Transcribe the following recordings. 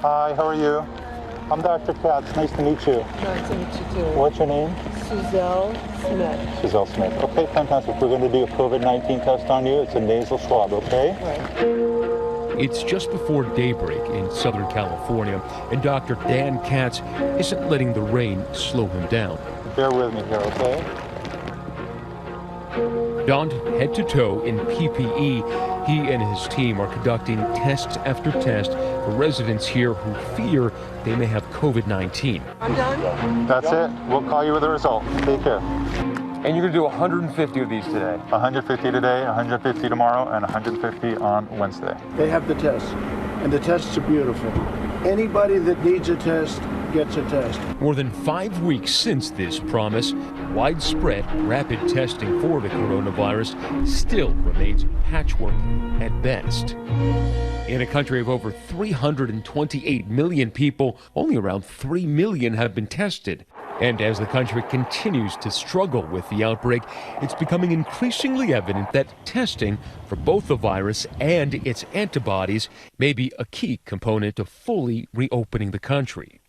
Hi, how are you? I'm Dr. Katz. Nice to meet you. Nice to meet you too. What's your name? Suzelle Smith. Suzelle Smith. Okay, fantastic. We're going to do a COVID-19 test on you. It's a nasal swab, okay? Right. It's just before daybreak in Southern California, and Dr. Dan Katz isn't letting the rain slow him down. Bear with me here, okay? Donned head to toe in PPE, he and his team are conducting test after test for residents here who fear they may have COVID-19. I'm done. That's it. We'll call you with the result. Take care. And you're going to do 150 of these today. 150 today, 150 tomorrow, and 150 on Wednesday. They have the tests, and the tests are beautiful. Anybody that needs a test gets a test. More than 5 weeks since this promise, widespread rapid testing for the coronavirus still remains patchwork at best. In a country of over 328 million people, only around 3 million have been tested. And as the country continues to struggle with the outbreak, it's becoming increasingly evident that testing for both the virus and its antibodies may be a key component of fully reopening the country.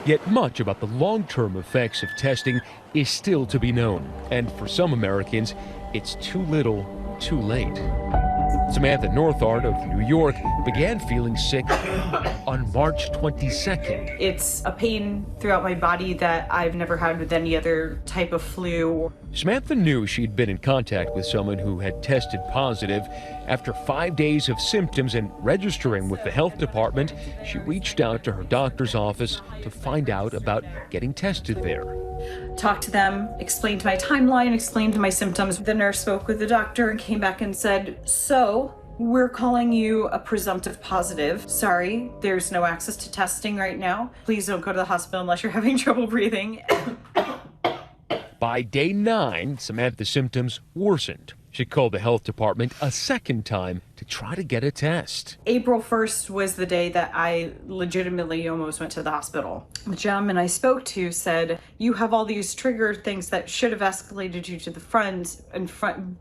Yet much about the long-term effects of testing is still to be known. And for some Americans, it's too little, too late. Samantha Northard of New York began feeling sick on March 22nd. It's a pain throughout my body that I've never had with any other type of flu. Samantha knew she'd been in contact with someone who had tested positive. After 5 days of symptoms and registering with the health department, she reached out to her doctor's office to find out about getting tested there. Talked to them, explained my timeline, explained my symptoms. The nurse spoke with the doctor and came back and said, "So, we're calling you a presumptive positive. Sorry, there's no access to testing right now. Please don't go to the hospital unless you're having trouble breathing." By day 9, Samantha's symptoms worsened. She called the health department a second time to try to get a test. April 1st was the day that I legitimately almost went to the hospital. The gentleman I spoke to said, "You have all these trigger things that should have escalated you to the front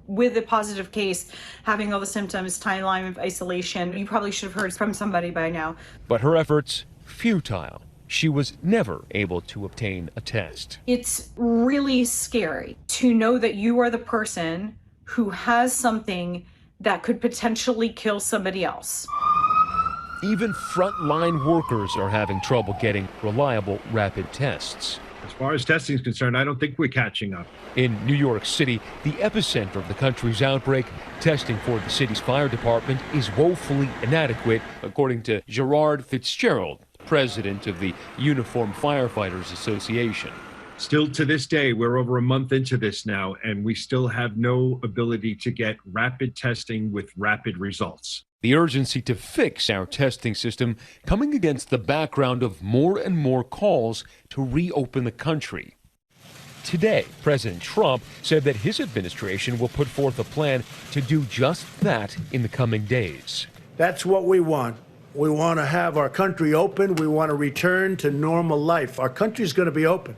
with a positive case, having all the symptoms, timeline of isolation. You probably should have heard from somebody by now." But her efforts, futile. She was never able to obtain a test. It's really scary to know that you are the person who has something that could potentially kill somebody else. Even frontline workers are having trouble getting reliable rapid tests. As far as testing is concerned, I don't think we're catching up. In New York City, the epicenter of the country's outbreak, testing for the city's fire department is woefully inadequate, according to Gerard Fitzgerald, president of the Uniformed Firefighters Association. Still to this day, we're over a month into this now, and we still have no ability to get rapid testing with rapid results. The urgency to fix our testing system coming against the background of more and more calls to reopen the country. Today, President Trump said that his administration will put forth a plan to do just that in the coming days. That's what we want. We want to have our country open. We want to return to normal life. Our country's going to be open,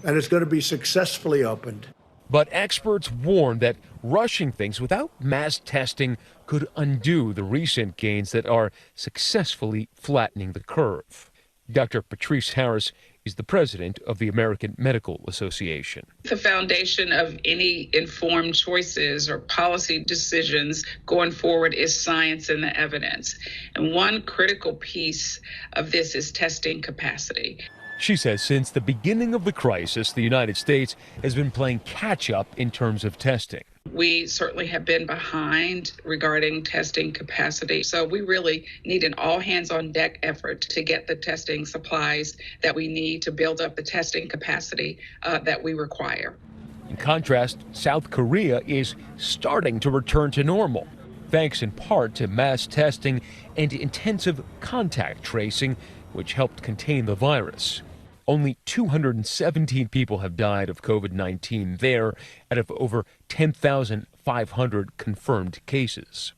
and it's going to be successfully opened. But experts warn that rushing things without mass testing could undo the recent gains that are successfully flattening the curve. Dr. Patrice Harris is the president of the American Medical Association. The foundation of any informed choices or policy decisions going forward is science and the evidence. And one critical piece of this is testing capacity. She says since the beginning of the crisis, the United States has been playing catch up in terms of testing. We certainly have been behind regarding testing capacity. So we really need an all hands on deck effort to get the testing supplies that we need to build up the testing capacity that we require. In contrast, South Korea is starting to return to normal, thanks in part to mass testing and intensive contact tracing, which helped contain the virus. Only 217 people have died of COVID-19 there out of over 10,500 confirmed cases.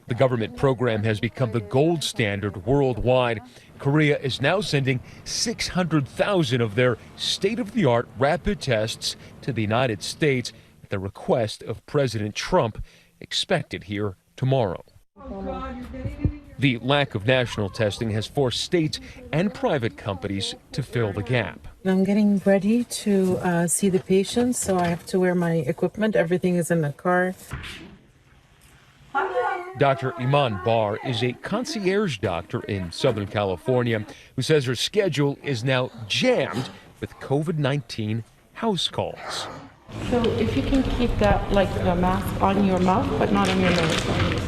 The government program has become the gold standard worldwide. Korea is now sending 600,000 of their state-of-the-art rapid tests to the United States at the request of President Trump, expected here tomorrow. The lack of national testing has forced states and private companies to fill the gap. I'm getting ready to see the patients, so I have to wear my equipment. Everything is in the car. Dr. Iman Bar is a concierge doctor in Southern California who says her schedule is now jammed with COVID-19 house calls. So if you can keep that, like the mask on your mouth, but not on your nose.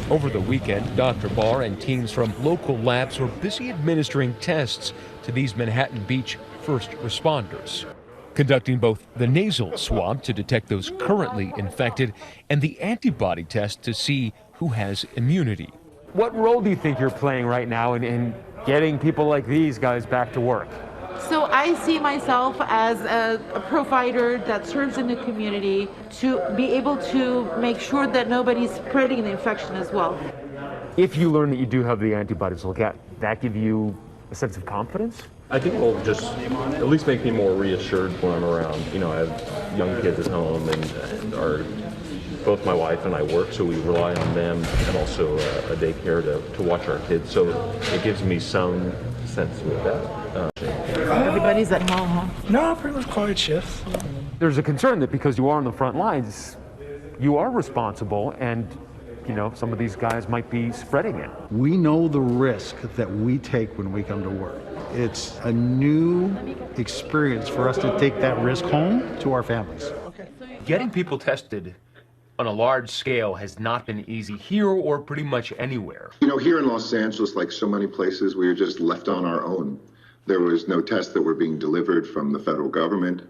Over the weekend, Dr. Barr and teams from local labs were busy administering tests to these Manhattan Beach first responders, conducting both the nasal swab to detect those currently infected and the antibody test to see who has immunity. What role do you think you're playing right now in getting people like these guys back to work? So I see myself as a provider that serves in the community to be able to make sure that nobody's spreading the infection as well. If you learn that you do have the antibodies, will that give you a sense of confidence? I think it will just at least make me more reassured when I'm around. You know, I have young kids at home and both my wife and I work, so we rely on them and also a daycare to watch our kids. So it gives me some sense with that. Everybody's at home, huh? No, pretty much quiet shifts. There's a concern that because you are on the front lines, you are responsible and, you know, some of these guys might be spreading it. We know the risk that we take when we come to work. It's a new experience for us to take that risk home to our families. Getting people tested on a large scale has not been easy here or pretty much anywhere. You know, here in Los Angeles, like so many places, we were just left on our own. There was no tests that were being delivered from the federal government.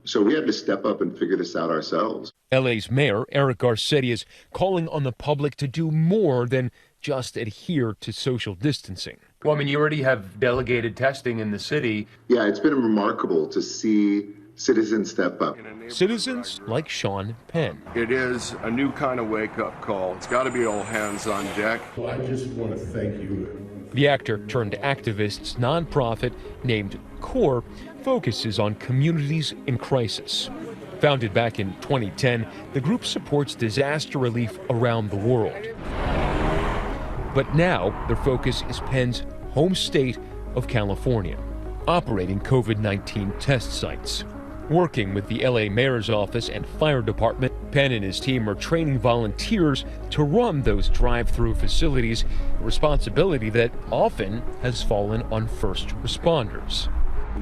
So we had to step up and figure this out ourselves. LA's mayor, Eric Garcetti, is calling on the public to do more than just adhere to social distancing. Well, I mean, you already have delegated testing in the city. Yeah, it's been remarkable to see citizens step up. Citizens like Sean Penn. It is a new kind of wake-up call. It's got to be all hands on deck. Well, I just want to thank you. The actor-turned-activist's nonprofit named CORE focuses on communities in crisis. Founded back in 2010, the group supports disaster relief around the world. But now their focus is Penn's home state of California, operating COVID-19 test sites. Working with the LA Mayor's Office and Fire Department, Penn and his team are training volunteers to run those drive-through facilities, a responsibility that often has fallen on first responders.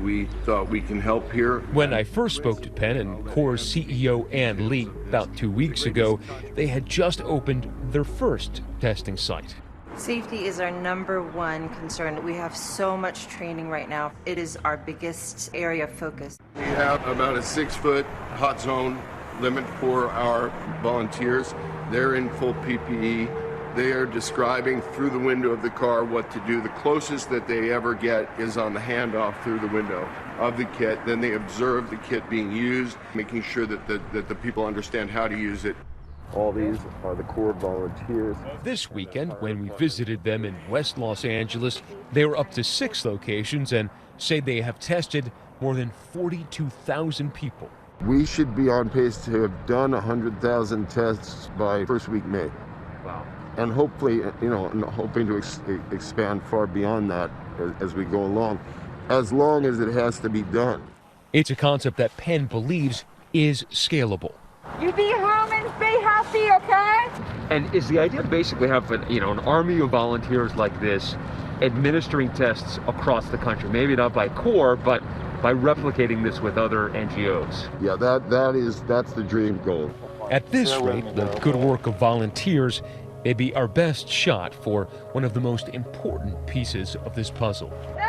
We thought we can help here. When I first spoke to Penn and CORE's CEO Ann Lee about 2 weeks ago, they had just opened their first testing site. Safety is our #1 concern. We have so much training right now. It is our biggest area of focus. We have about a 6-foot hot zone limit for our volunteers. They're in full PPE. They are describing through the window of the car what to do. The closest that they ever get is on the handoff through the window of the kit. Then they observe the kit being used, making sure that the people understand how to use it. All these are the CORE volunteers. This weekend, when we visited them in West Los Angeles, they were up to 6 locations and say they have tested more than 42,000 people. We should be on pace to have done 100,000 tests by first week May. Wow. And hopefully, you know, hoping to expand far beyond that as we go along, as long as it has to be done. It's a concept that Penn believes is scalable. You be home and stay healthy, okay? And is the idea to basically have an army of volunteers like this administering tests across the country? Maybe not by CORE, but by replicating this with other NGOs. Yeah, that's the dream goal. At this rate, the good work of volunteers may be our best shot for one of the most important pieces of this puzzle. No